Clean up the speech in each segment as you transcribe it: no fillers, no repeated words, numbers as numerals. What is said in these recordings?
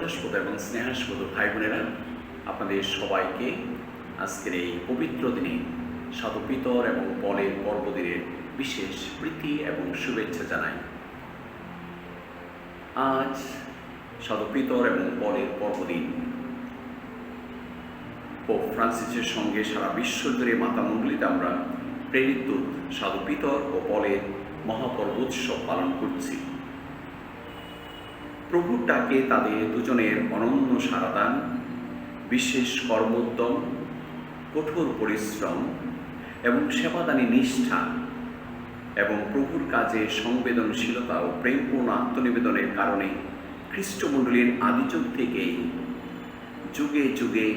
শ্রদ্ধাস্পদ এবং স্নেহাস্পদ ভাই বোনেরা, আপনাদের সবাইকে আজকের এই পবিত্র দিনে সাধু পিতর এবং পলের পর্বদিনের বিশেষ প্রীতি এবং শুভেচ্ছা জানাই। আজ সাধু পিতর এবং পলের পর্বদিন। পোপ ফ্রান্সিসের সঙ্গে সারা বিশ্ব জুড়ে মাতামণ্ডলীতে আমরা প্রেরিত দূত সাধু পিতর ও পলের মহাপর্ব উৎসব পালন করছি। প্রভুর ডাকে তাদের দুজনের অনন্য সাড়াদান, বিশেষ কর্মোদ্যম, কঠোর পরিশ্রম এবং সেবাদানী নিষ্ঠা এবং প্রভুর কাজে সংবেদনশীলতা ও প্রেমপূর্ণ আত্মনিবেদনের কারণে খ্রিস্টমণ্ডলীর আদিযুগ থেকেই যুগে যুগে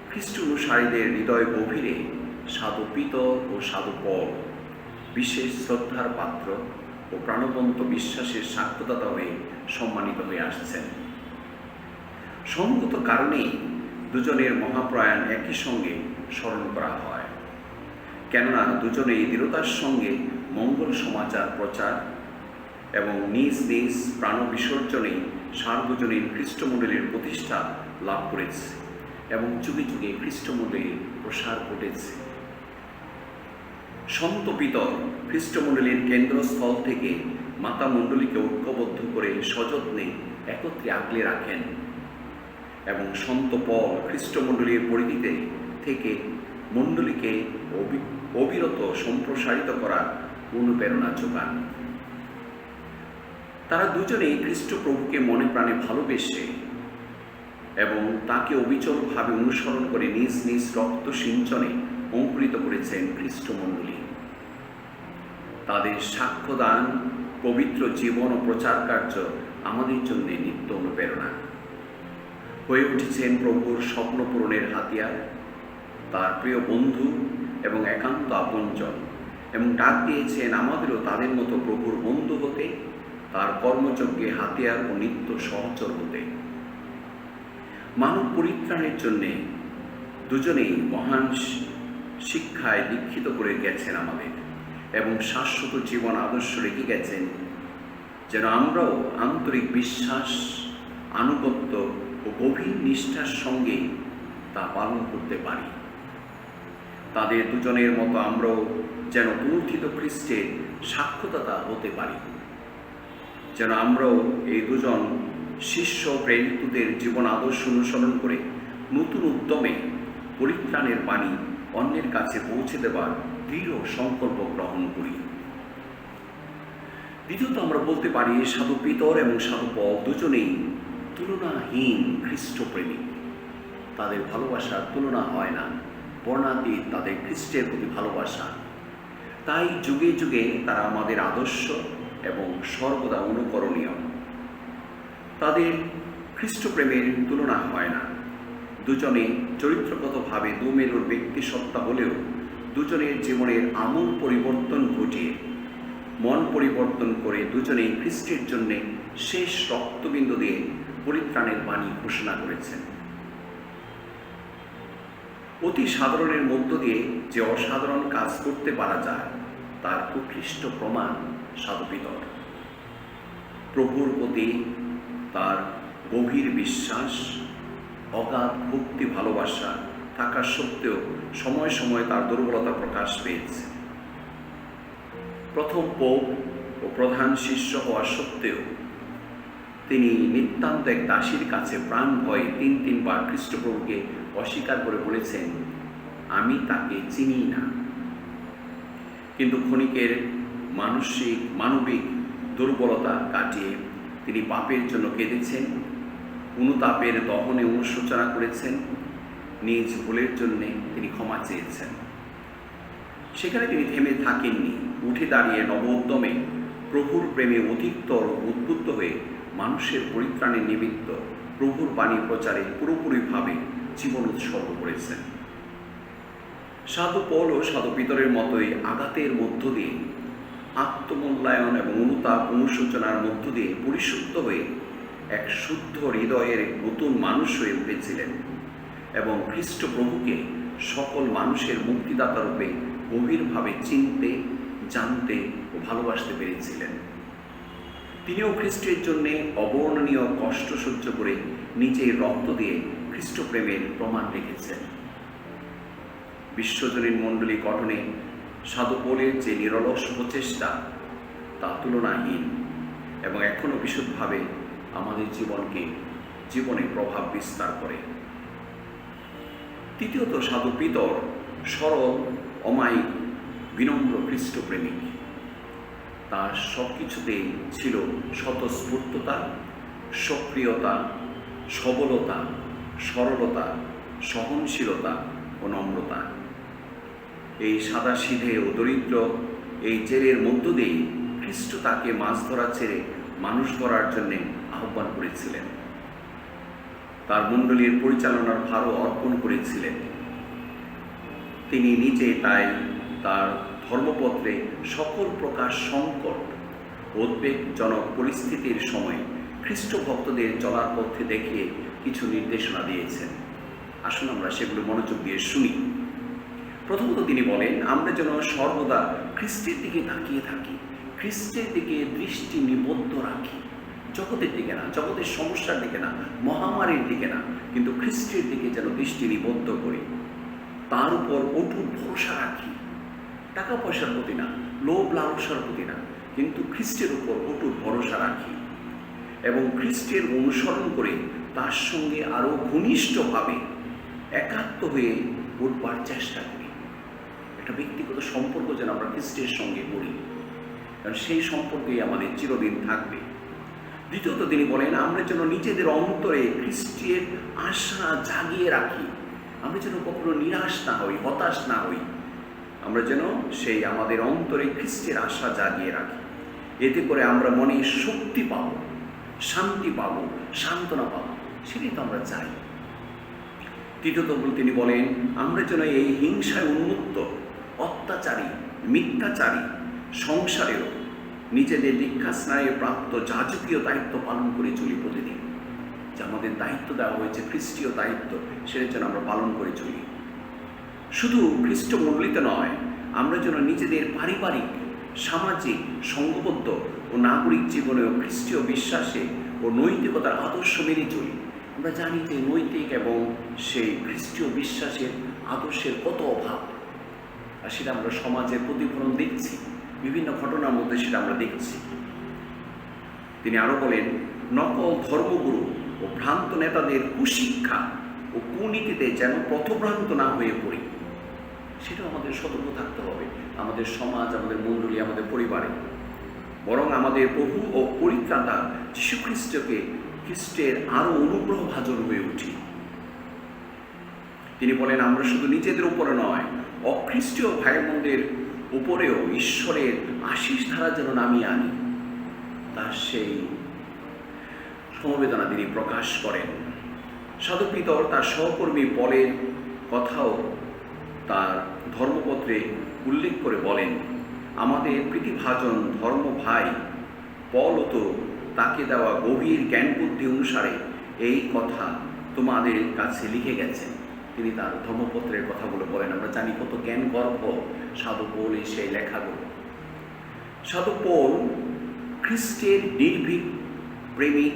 খ্রিস্ট অনুসারীদের হৃদয় গভীরে সাধু পিতর ও সাধু পল বিশেষ শ্রদ্ধার পাত্র ও প্রাণবন্ত বিশ্বাসের সাক্ষ্যদাতা হয়ে সম্মানিত হয়ে আসছেন। সঙ্গত কারণেই দুজনের মহাপ্রয়াণ একই সঙ্গে স্মরণ করা হয়, কেননা দুজনেই দৃঢ়তার সঙ্গে মঙ্গল সমাচার প্রচার এবং নিজ নিজ প্রাণ বিসর্জনে সার্বজনীন খ্রিস্টমণ্ডলীর প্রতিষ্ঠা লাভ করেছে এবং যুগে যুগে খ্রিস্টমণ্ডলীর প্রসার ঘটেছে। সন্ত পিতর খ্রিস্টমণ্ডলীর কেন্দ্রস্থল থেকে মাতা মণ্ডলীকে ঐক্যবদ্ধ করে সযত্নে একত্রে আগলে রাখেন এবং সন্ত পল খ্রিস্টমণ্ডলীর পরিধিতে থেকে মণ্ডলীকে অবিরত সম্প্রসারিত করার অনুপ্রেরণা যোগান। তারা দুজনেই খ্রিস্ট প্রভুকে মনে প্রাণে ভালোবেসে এবং তাকে অবিচলভাবে অনুসরণ করে নিজ নিজ রক্ত সিঞ্চনে অঙ্কুরিত করেছেন খ্রিস্টমণ্ডলী। তাদের সাক্ষ্যদান, পবিত্র জীবন ও প্রচার কার্য আমাদের জন্য নিত্য অনুপ্রেরণা হয়ে উঠেছেন প্রভুর স্বপ্ন পূরণের হাতিয়ার, তার প্রিয় বন্ধু এবং একান্ত আপনজন, এবং ডাক দিয়েছেন আমাদেরও তাদের মতো প্রভুর বন্ধু হতে, তার কর্মযজ্ঞে হাতিয়ার ও নিত্য সহচর হতে। মানব পরিত্রাণের জন্যে দুজনেই মহান শিক্ষায় দীক্ষিত করে গেছেন আমাদের এবং শাশ্বত জীবন আদর্শ রেখে গেছেন, যেন আমরাও আন্তরিক বিশ্বাস, আনুগত্য ও গভীর নিষ্ঠার সঙ্গে তা পালন করতে পারি। তাদের দুজনের মতো আমরাও যেন পুনরুত্থিত খ্রিস্টের সাক্ষ্যদাতা হতে পারি, যেন আমরাও এই দুজন শিষ্য প্রেরিতদের জীবন আদর্শ অনুসরণ করে নতুন উদ্যমে পরিত্রাণের বাণী অন্যের কাছে পৌঁছে দেবার দৃঢ় সংকল্প গ্রহণ করি। দ্বিতীয়ত আমরা বলতে পারি সাধু পিতর এবং সাধু পল দুজনেই তুলনাহীন খ্রিস্টপ্রেমিক। তাদের ভালোবাসার তুলনা হয় না, বর্ণাতীত তাদের খ্রিস্টের প্রতি ভালোবাসা। তাই যুগে যুগে তারা আমাদের আদর্শ এবং সর্বদা অনুকরণীয়। তাদের খ্রিস্টপ্রেমের তুলনা হয় না। দুজনে চরিত্রগতভাবে দুমেরুর ব্যক্তিসত্তা হলেও দুজনের জীবনের আমূল পরিবর্তন ঘটিয়ে মন পরিবর্তন করে দুজনেই খ্রিস্টের জন্যে শেষ রক্তবিন্দু দিয়ে পরিত্রাণের বাণী ঘোষণা করেছেন। অতি সাধারণের মধ্য দিয়ে যে অসাধারণ কাজ করতে পারা যায় তার উৎকৃষ্ট প্রমাণ সাধু পিতর। প্রভুর প্রতি তার গভীর বিশ্বাস, অগাধ ভক্তি ভালোবাসা থাকা সত্ত্বেও সময় সময় তার দুর্বলতা প্রকাশ পেয়েছে। প্রথম পোপ ও প্রধান শিষ্য হওয়া সত্ত্বেও তিনি নিতান্ত এক দাসীর কাছে প্রাণ ভয়ে তিনবার খ্রিস্টপ্রভুকে অস্বীকার করে বলেছেন, আমি তাকে চিনি না। কিন্তু ক্ষণিকের মানবিক দুর্বলতা কাটিয়ে তিনি পাপের জন্য কেঁদেছেন, অনুতাপের দহনে অনুশোচনা করেছেন, নিজ ভুলের জন্যে তিনি ক্ষমা চেয়েছেন। সেখানে তিনি থেমে থাকেননি, উঠে দাঁড়িয়ে নবোদ্যমে প্রভুর প্রেমে অধিকতর উদ্বুদ্ধ হয়ে মানুষের পরিত্রাণের নিমিত্ত প্রভুর বাণী প্রচারে পুরোপুরিভাবে জীবন উৎসর্গ করেছেন। সাধু পল ও সাধু পিতরের মতোই আঘাতের মধ্য দিয়ে, আত্মমূল্যায়ন এবং অনুতাপ অনুশোচনার মধ্য দিয়ে পরিশুদ্ধ হয়ে এক শুদ্ধ হৃদয়ের নতুন মানুষ হয়ে উঠেছিলেন এবং খ্রিস্ট প্রভুকে সকল মানুষের মুক্তিদাতা রূপে গভীরভাবে চিনতে, জানতে ও ভালোবাসতে পেরেছিলেন। তিনিও খ্রিস্টের জন্যে অবর্ণনীয় কষ্ট সহ্য করে নিজের রক্ত দিয়ে খ্রিস্ট প্রেমের প্রমাণ রেখেছেন। বিশ্বজনীন মণ্ডলী গঠনে সাধু পৌলের যে নিরলস প্রচেষ্টা তা তুলনাহীন এবং এখনও বিশুদ্ধভাবে আমাদের জীবনে প্রভাব বিস্তার করে। তৃতীয়ত, সাধু পিতর সরল, অমায়িক, বিনম্র খ্রিস্টপ্রেমিক। তার সব কিছুতেই ছিল স্বতঃস্ফূর্ততা, সক্রিয়তা, সবলতা, সরলতা, সহনশীলতা ও নম্রতা। এই সাদাসিধে ও দরিদ্র এই জেলের মধ্য দিয়ে খ্রিস্ট তাকে মাছ ধরা ছেড়ে মানুষ ধরার জন্য আহ্বান করেছিলেন। তার মণ্ডলীর পরিচালনার ভারও অর্পণ করেছিলেন। তিনি নিজে তাই তার ধর্মপত্রে সকল প্রকার সংকট, উদ্বেগজনক পরিস্থিতির সময় খ্রিস্ট ভক্তদের চলার পথে দেখিয়ে কিছু নির্দেশনা দিয়েছেন। আসুন আমরা সেগুলো মনোযোগ দিয়ে শুনি। প্রথমত তিনি বলেন, আমরা যেন সর্বদা খ্রিস্টের দিকে তাকিয়ে থাকি, খ্রিস্টের দিকে দৃষ্টি নিবদ্ধ রাখি। জগতের দিকে না, জগতের সমস্যার দিকে না, মহামারীর দিকে না, কিন্তু খ্রিস্টের দিকে যেন দৃষ্টি নিবদ্ধ করি। তার উপর অটুট ভরসা রাখি, টাকা পয়সার প্রতি না, লোভ লালসার প্রতি না, কিন্তু খ্রিস্টের উপর অটুট ভরসা রাখি এবং খ্রিস্টের অনুসরণ করে তার সঙ্গে আরও ঘনিষ্ঠভাবে একাত্ম হয়ে উঠবার চেষ্টা করি। একটা ব্যক্তিগত সম্পর্ক যেন আমরা খ্রিস্টের সঙ্গে করি, কারণ সেই সম্পর্কেই আমাদের চিরদিন থাকবে। দ্বিতীয়ত তিনি বলেন, আমরা যেন নিজেদের অন্তরে খ্রিস্টের আশা জাগিয়ে রাখি। আমরা যেন কখনো নিরাশ না হই, হতাশ না হই। আমরা যেন সেই আমাদের অন্তরে খ্রিস্টের আশা জাগিয়ে রাখি। এতে করে আমরা মনে শক্তি পাব, শান্তি পাব, সান্ত্বনা পাব। সেটাই তো আমরা চাই। তৃতীয়ত তিনি বলেন, আমরা যেন এই হিংসায় উন্মুক্ত, অত্যাচারী, মিথ্যাচারী সংসারেও নিজেদের দীক্ষাস্নায়ে প্রাপ্ত যাজকীয় দায়িত্ব পালন করে চলি প্রতিদিন। যে আমাদের দায়িত্ব দেওয়া হয়েছে খ্রিস্টীয় দায়িত্ব, সেটা যেন আমরা পালন করে চলি। শুধু খ্রিস্ট মণ্ডলীতে নয়, আমরা যেন নিজেদের পারিবারিক, সামাজিক, সংঘবদ্ধ ও নাগরিক জীবনেও খ্রিস্টীয় বিশ্বাসে ও নৈতিকতার আদর্শ মেনে চলি। আমরা জানি যে নৈতিক এবং সেই খ্রিস্টীয় বিশ্বাসের আদর্শের কত অভাব, আর সেটা আমরা সমাজের প্রতিফলন দেখছি, বিভিন্ন ঘটনার মধ্যে সেটা আমরা দেখছি। তিনি আরও বলেন, নকল ধর্মগুরু ও ভ্রান্ত নেতাদের কুশিক্ষা ও কুনীতিতে যেন পথভ্রান্ত না হয়ে পড়ি, সেটাও আমাদের সতর্ক থাকতে হবে। আমাদের সমাজ, আমাদের মণ্ডলী, আমাদের পরিবারে, বরং আমাদের প্রভু ও পরিত্রাতা যীশু খ্রিস্টের আরও অনুগ্রহভাজন হয়ে উঠি। তিনি বলেন, আমরা শুধু নিজেদের উপরে নয়, অখ্রিস্টীয় ভাই বোনদের উপরেও ঈশ্বরের আশিস ধারা যেন নামিয়ে আনি। তার সেই সমবেদনা তিনি প্রকাশ করেন। সাধু পিতর তার সহকর্মী পলের কথাও তার ধর্মপত্রে উল্লেখ করে বলেন, আমাদের প্রীতিভাজন ধর্ম ভাই পলও তো তাকে দেওয়া গভীর জ্ঞান বুদ্ধি অনুসারে এই কথা তোমাদের কাছে লিখে গেছেন। তিনি তার ধর্মপত্রের কথাগুলো বলেন। আমরা জানি কত জ্ঞান গর্ভ সাধু পৌলের সেই লেখাগুলো। সাধু পৌল খ্রিস্টের নির্ভীক প্রেমিক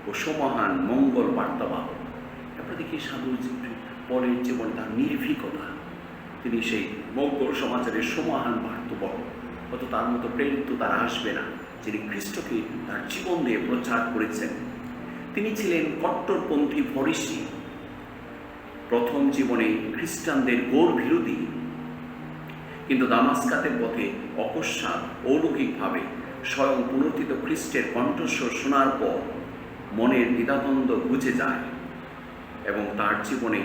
ও সমহান মঙ্গল বার্তাবাহক। আমরা দেখি সাধু পৌলের জীবনে তার নির্ভীকতা, তিনি সেই মঙ্গল সমাচারের সমহান বার্তাবাহক। হয়তো তার মতো প্রেরিত তার আসবে না, যিনি খ্রিস্টকে তার জীবন দিয়ে প্রচার করেছেন। তিনি ছিলেন কট্টরপন্থী ফরিসি, প্রথম জীবনে খ্রিস্টানদের ঘোর বিরোধী, কিন্তু দামাস্কাতের পথে অকস্মাৎ অলৌকিকভাবে স্বয়ং পুনর্থিত খ্রিস্টের কণ্ঠস্বর শোনার পর মনের দ্বিধাদ্বন্দ্ব ঘুচে যায় এবং তার জীবনে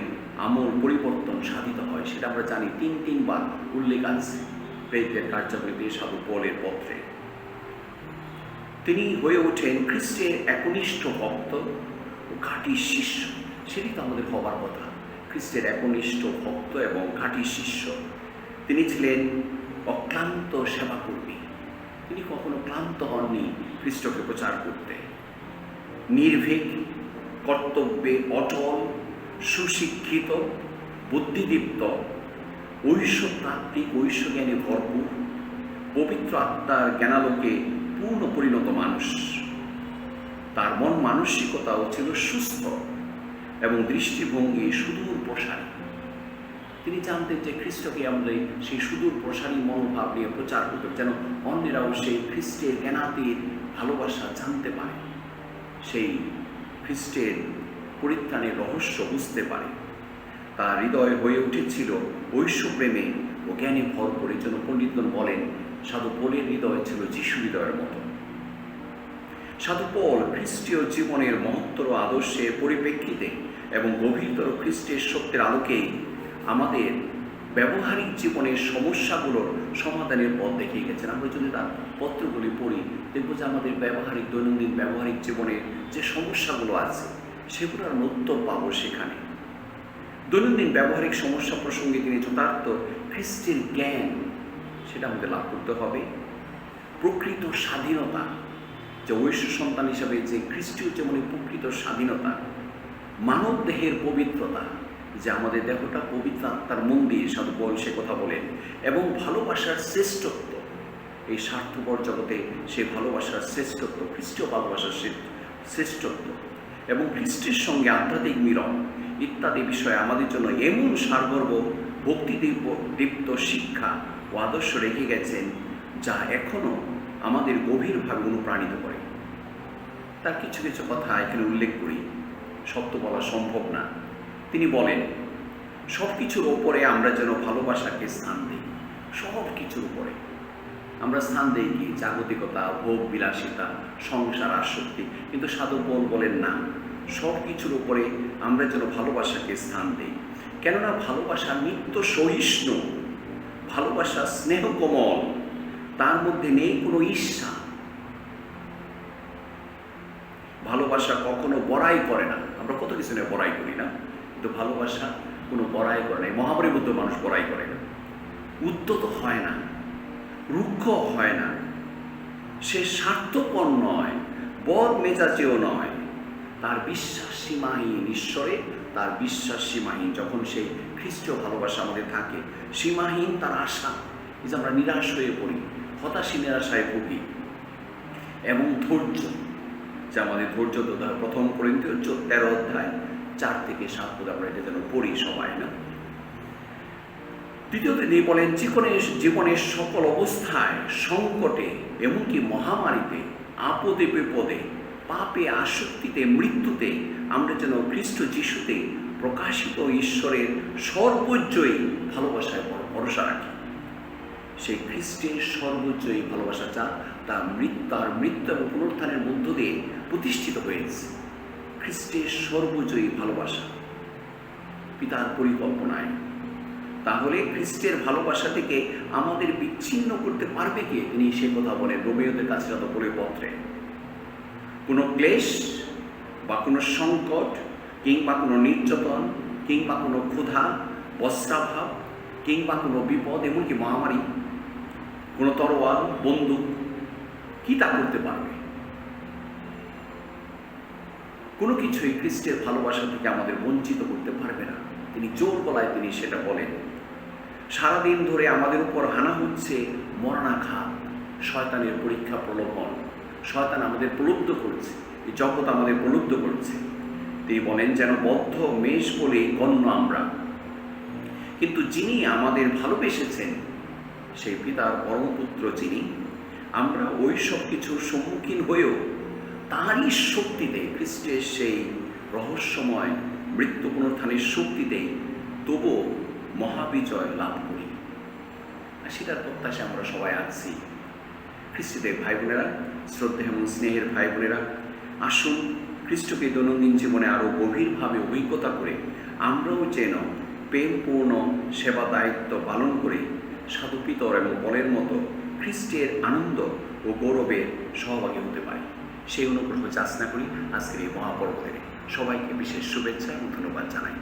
আমূল পরিবর্তন সাধিত হয়। সেটা আমরা জানি, তিনবার উল্লেখ আছে প্রেরিতের কার্যাবলীতে সাধু পৌলের পত্রে। তিনি হয়ে ওঠেন খ্রিস্টের একনিষ্ঠ ভক্ত ও ঘাঁটি শিষ্য। সেটি তো আমাদের হবার কথা, খ্রিস্টের একনিষ্ঠ ভক্ত এবং ঘাঁটি শিষ্য। তিনি ছিলেন অক্লান্ত সেবাকর্মী। তিনি কখনো ক্লান্ত হননি খ্রিস্টকে প্রচার করতে। নির্ভীক, কর্তব্যে অটল, সুশিক্ষিত, বুদ্ধিদীপ্ত, ঐশ্বতাত্ত্বিক, ঐশ্বজ্ঞানে ভরপুর, পবিত্র আত্মার জ্ঞানালোকে পূর্ণ পরিণত মানুষ। তার মন মানসিকতাও ছিল সুস্থ এবং দৃষ্টিভঙ্গি সুদূর প্রসারী। তিনি জানতেন যে খ্রিস্টকে আমাদের সেই সুদূর প্রসারী মনোভাব নিয়ে প্রচার করতে, যেন অন্যেরাও সেই খ্রিস্টের জ্ঞানাতীত ভালোবাসা জানতে পারে, সেই খ্রিস্টের পরিত্রাণের রহস্য বুঝতে পারে। তার হৃদয় হয়ে উঠেছিল ঐশ্বপ্রেমে ও জ্ঞানে ভরপুর। এই জন্য পণ্ডিতগণ বলেন সাধু পৌলের হৃদয় ছিল যিশু হৃদয়ের মতো। সাধু পৌল খ্রিস্টীয় জীবনের মহত্তর আদর্শের পরিপ্রেক্ষিতে এবং গভীরতর খ্রিস্টের সত্যের আলোকেই আমাদের ব্যবহারিক জীবনের সমস্যাগুলোর সমাধানের পথ দেখিয়ে গেছেন। আমরা যদি তার পত্রগুলি পড়ি, দেখব যে আমাদের দৈনন্দিন ব্যবহারিক জীবনের যে সমস্যাগুলো আছে সেগুলোর উত্তর পাবো সেখানে। দৈনন্দিন ব্যবহারিক সমস্যা প্রসঙ্গে তিনি যথার্থ খ্রিস্টের জ্ঞান সেটা আমাদের লাভ করতে হবে। প্রকৃত স্বাধীনতা, যে ঐশ্ব সন্তান হিসাবে যে খ্রিস্টীয় জীবনে প্রকৃত স্বাধীনতা, মানব দেহের পবিত্রতা, যে আমাদের দেহটা পবিত্র আত্মার মন্দির, সাধু পৌল সে কথা বলেন, এবং ভালোবাসার শ্রেষ্ঠত্ব, এই স্বার্থপর জগতে সে ভালোবাসার শ্রেষ্ঠত্ব, খ্রিস্টীয় ভালোবাসার শ্রেষ্ঠত্ব এবং খ্রিস্টের সঙ্গে আধ্যাত্মিক মিলন ইত্যাদি বিষয়ে আমাদের জন্য এমন সারগর্ব ভক্তিদীপ্ত শিক্ষা ও আদর্শ রেখে গেছেন যা এখনও আমাদের গভীরভাবে অনুপ্রাণিত করে। তার কিছু কিছু কথা এখানে উল্লেখ করি, সব তো বলা সম্ভব না। তিনি বলেন সব কিছুর ওপরে আমরা যেন ভালোবাসাকে স্থান দিই। সব কিছুর উপরে আমরা স্থান দিই কি? জাগতিকতা, ভোগ বিলাসিতা, সংসার, আসক্তি। কিন্তু সাধু পৌল বলেন না, সব কিছুর উপরে আমরা যেন ভালোবাসাকে স্থান দিই। কেননা ভালোবাসা নিত্য সহিষ্ণু, ভালোবাসা স্নেহ কোমল, তার মধ্যে নেই কোনো ঈর্ষা। ভালোবাসা কখনো বড়াই করে না। আমরা কত কিছু নিয়ে বড়াই করি না, কিন্তু ভালোবাসা কোনো বড়াই করে না। মহাবীরের মধ্যে মানুষ বড়াই করে না, উদ্যত হয় না, রুক্ষ হয় না, সে স্বার্থপর নয়, বদ মেজাজেও নয়। তার বিশ্বাস সীমাহীন, ঈশ্বরে তার বিশ্বাস সীমাহীন। যখন সেই খ্রিস্টীয় ভালোবাসা আমাদের থাকে, সীমাহীন তার আশা, যে আমরা নিরাশ হয়ে পড়ি, হতাশী নিরাশায় ভুগি, এবং ধৈর্য, যে আমাদের ধৈর্য তো প্রথম করিন্থীয় 13 অধ্যায় 4 থেকে 7 পদ আমরা এটা যেন পড়ি সবাই না। দ্বিতীয়ত তিনি বলেন জীবনের সকল অবস্থায়, সংকটে, এমনকি মহামারীতে, আপদে বিপদে, পাপে, আসক্তিতে, মৃত্যুতে আমরা যেন খ্রিস্ট যিশুতে প্রকাশিত ঈশ্বরের সর্বোচ্চই ভালোবাসায় ভরসা রাখি। সেই খ্রিস্টের সর্বোচ্চই ভালোবাসা যা তার মৃত্যু এবং পুনরুত্থানের মধ্য দিয়ে প্রতিষ্ঠিত হয়েছে। খ্রিস্টের সর্বোচ্চই ভালোবাসা পিতার পরিকল্পনায়। তাহলে খ্রিস্টের ভালোবাসা থেকে আমাদের বিচ্ছিন্ন করতে পারবে কে? তিনি সে কথা বলেন রোমীয়দের কাছে যত বলে পত্রে। কোনো ক্লেশ বা কোনো সংকট কিংবা কোনো নির্যাতন কিংবা কোনো ক্ষুধা, বস্ত্রাভাব কিংবা কোনো বিপদ, এমনকি মহামারী, কোনো তরোয়াল, বন্দুক, কি তা করতে পারবে? কোনো কিছুই খ্রিস্টের ভালোবাসা থেকে আমাদের বঞ্চিত করতে পারবে না। তিনি জোর গলায় তিনি সেটা বলেন। সারাদিন ধরে আমাদের উপর হানা হচ্ছে মরণাঘাত, শয়তানের পরীক্ষা প্রলোভন। শয়তান আমাদের প্রলুব্ধ করছে, এই জগৎ আমাদের প্রলুব্ধ করছে। তিনি বলেন যেন বদ্ধ মেষ বলে গণ্য আমরা, কিন্তু যিনি আমাদের ভালোবেসেছেন সেই পিতার পরমপুত্র যিনি, আমরা ওই সব কিছুর সম্মুখীন হয়েও তাঁরই শক্তিতে, খ্রিস্টের সেই রহস্যময় মৃত্যু পুনরুত্থানের শক্তিতে তবুও মহাবিজয় লাভ করি। আর সেটার প্রত্যাশা আমরা সবাই আছি। খ্রিস্টদের ভাই বোনেরা, শ্রদ্ধা এবং স্নেহের ভাই বোনেরা, আসুন খ্রিস্টকে দৈনন্দিন জীবনে আরও গভীরভাবে অভিজ্ঞতা করে আমরাও যেন প্রেমপূর্ণ সেবা দায়িত্ব পালন করে সাধু পিতর এবং পলের মতো খ্রিস্টের আনন্দ ও গৌরবের সহভাগী হতে পারি। সেই অনুগ্রহ যাচনা করি আজকের এই মহাপর্ব থেকে। সবাইকে বিশেষ শুভেচ্ছা এবং ধন্যবাদ জানাই।